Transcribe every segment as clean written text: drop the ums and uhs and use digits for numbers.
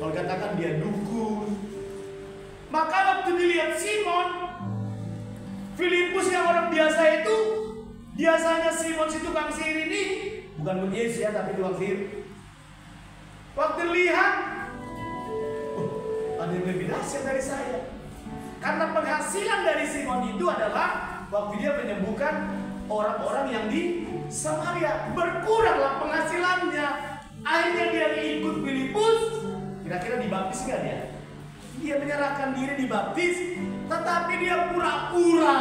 Kalau katakan dia dukun. Maka waktu dilihat Simon, Filipus yang orang biasa itu, biasanya Simon si tukang sihir ini bukan Yesus ya, tapi tukang sihir. Waktu lihat, ada yang lebih dahsyat dari saya. Karena penghasilan dari Simon itu adalah waktu dia menyembuhkan orang-orang yang di Samaria. Berkuranglah penghasilannya. Akhirnya dia ikut Filipus. Kira-kira dibaptis nggak dia? Dia menyerahkan diri dibaptis, tetapi dia pura-pura.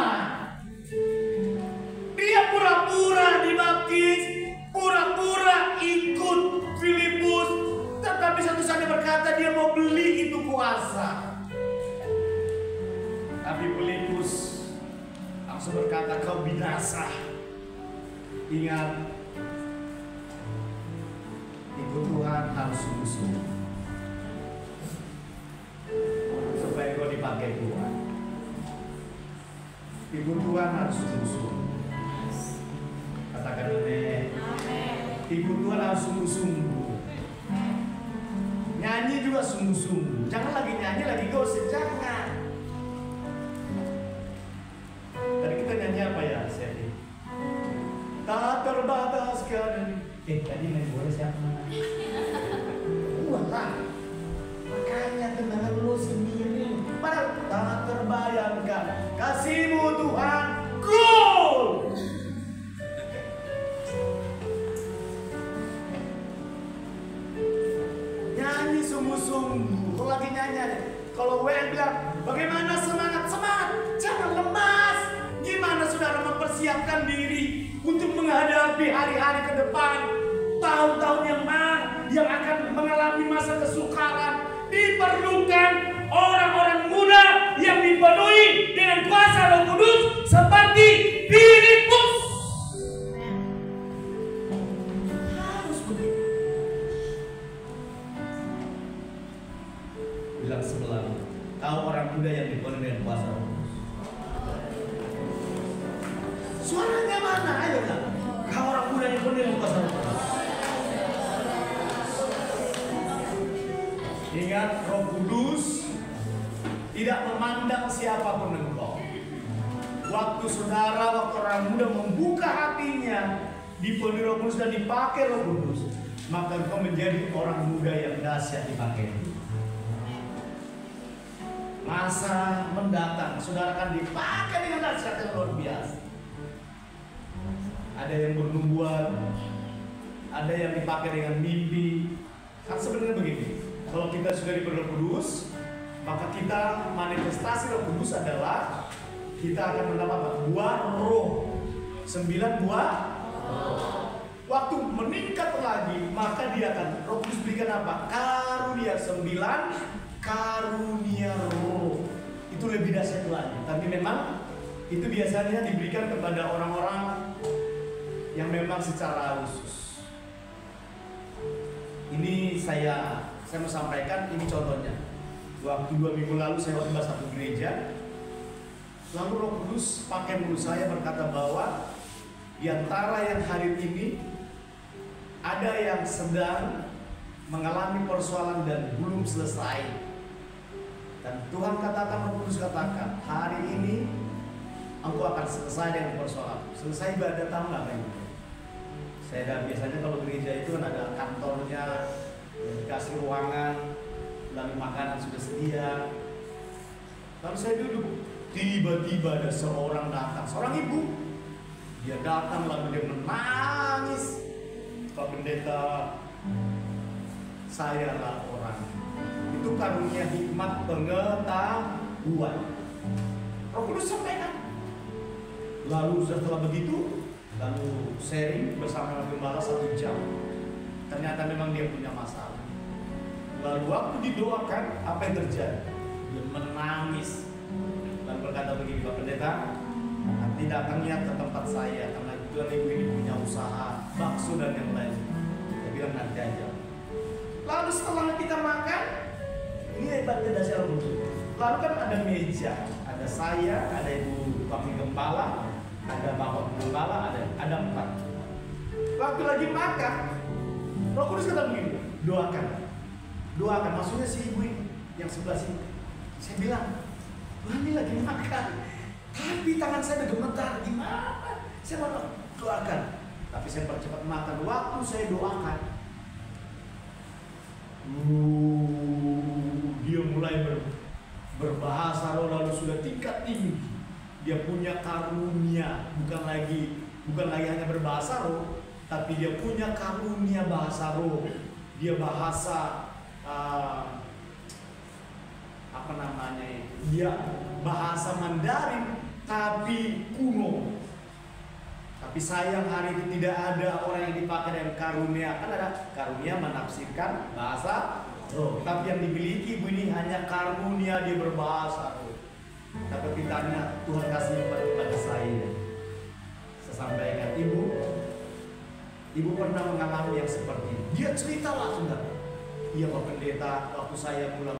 Dia pura-pura dibaptis, pura-pura ikut Filipus. Tetapi satu saat dia berkata dia mau beli itu kuasa. Tapi Filipus langsung berkata, kau binasa. Ingat, ikut Tuhan harus sungguh-sungguh supaya kau dipakai Tuhan. Ikut Tuhan harus sungguh-sungguh. Katakan amin. Ikut Tuhan harus sungguh-sungguh. Nyanyi juga sungguh-sungguh. Jangan lagi nyanyi lagi gosip, jangan. Tadi kita nyanyi apa ya, Sedi? Tak terbataskan. Tadi main bola siapa mana? Gua lah. Makanya kenangan lu sendiri. Padahal tak terbayangkan kasih-Mu Tuhan. Gol! Nyanyi sungguh-sungguh. Kalau lagi nyanyi, kalau WL bilang, bagaimana semangat? Semangat, jangan lemas. Gimana saudara mempersiapkan diri untuk menghadapi hari-hari ke depan, tahun-tahun yang akan mengalami masa kesukaran? Diperlukan orang-orang muda yang dipenuhi dengan kuasa Roh Kudus seperti Filipus. Harus begitu. Bilang sebelah, tahu orang muda yang dipenuhi dengan kuasa Roh Kudus. Suaranya mana? Ayo kan? Kau orang muda yang dipenuhi dengan kuasa Roh Kudus. Ingat, Roh Kudus tidak memandang siapapun engkau. Waktu saudara, waktu orang muda membuka hatinya, dipenuhi Roh Kudus dan dipakai Roh Kudus, maka engkau menjadi orang muda yang dahsyat dipakai. Masa mendatang, saudara akan dipakai dengan dahsyat yang luar biasa. Ada yang bernubuat, ada yang dipakai dengan mimpi. Kan sebenarnya begini. Kalau kita sudah diberi Roh Kudus, maka kita manifestasi Roh Kudus adalah kita akan mendapat buah roh. 9 buah roh. Waktu meningkat lagi, maka dia akan Roh Kudus berikan apa? Karunia. 9 karunia roh. Itu lebih dahsyat lagi. Tapi memang itu biasanya diberikan kepada orang-orang yang memang secara khusus. Ini saya mau sampaikan, ini contohnya. Waktu 2 minggu lalu saya khotbah satu gereja, lalu Roh Kudus pakai mulut saya berkata bahwa di antara yang hari ini ada yang sedang mengalami persoalan dan belum selesai. Dan Tuhan katakan, Roh Kudus katakan, hari ini engkau akan selesai dengan persoalan. Selesai ibadah, tahu nggak ini? Saya biasanya kalau gereja itu kan ada kantornya, dikasih ruangan, lalu makanan sudah sedia. Lalu saya duduk, tiba-tiba ada seorang datang, seorang ibu. Dia datang lalu dia menangis. Pak Pendeta, saya lah orang. Itu karunia hikmat pengetahuan. Roh Kudus sampaikan. Lalu setelah begitu, lalu sharing bersama gembala 1 jam. Ternyata memang dia punya masalah. Lalu waktu didoakan, apa yang terjadi? Dia menangis. Lalu berkata begini, Pak Pendeta, nanti datangnya ke tempat saya karena kebetulan ibu ini punya usaha bakso dan yang lain. Dia bilang nanti aja. Lalu setelah kita makan, ini hebatnya dasar Roh Kudus. Lalu kan ada meja, ada saya, ada ibu wakil gembala, ada bapak gembala, ada 4. Waktu lagi makan, Roh Kudus kata begini, doakan. doakan. Maksudnya si ibu ini yang sebelah sini. Saya bilang, Tuhan ini lagi makan, tapi tangan saya udah gemetar, gimana? Saya mau doakan, tapi saya percepat makan. Waktu saya doakan, dia mulai berbahasa roh, lalu sudah tingkat tinggi. Dia punya karunia, bukan lagi hanya berbahasa roh, tapi dia punya karunia bahasa roh. Dia bahasa apa namanya itu? Dia bahasa Mandarin tapi kuno. Tapi sayang hari itu tidak ada orang yang dipakai dengan karunia. Kan ada karunia menafsirkan bahasa roh. Tapi yang dimiliki ibu ini hanya karunia, dia berbahasa roh. Tapi ditanya Tuhan kasih kepada saya. Saya sampaikan, ibu pernah mengalami yang seperti ini. Dia cerita langsung, iya Pak Pendeta, waktu saya mulai